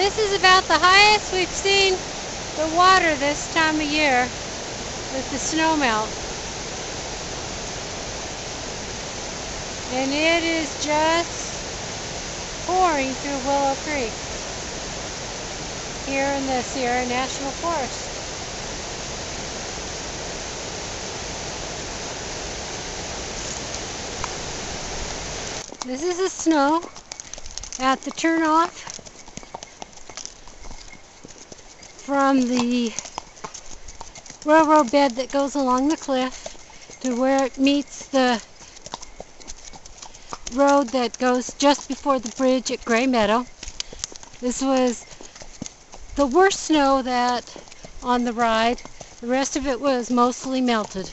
This is about the highest we've seen the water this time of year with the snow melt. And it is just pouring through Willow Creek here in the Sierra National Forest. This is the snow at the turnoff from the railroad bed that goes along the cliff to where it meets the road that goes just before the bridge at Gray Meadow. This was the worst snow that on the ride. The rest of it was mostly melted.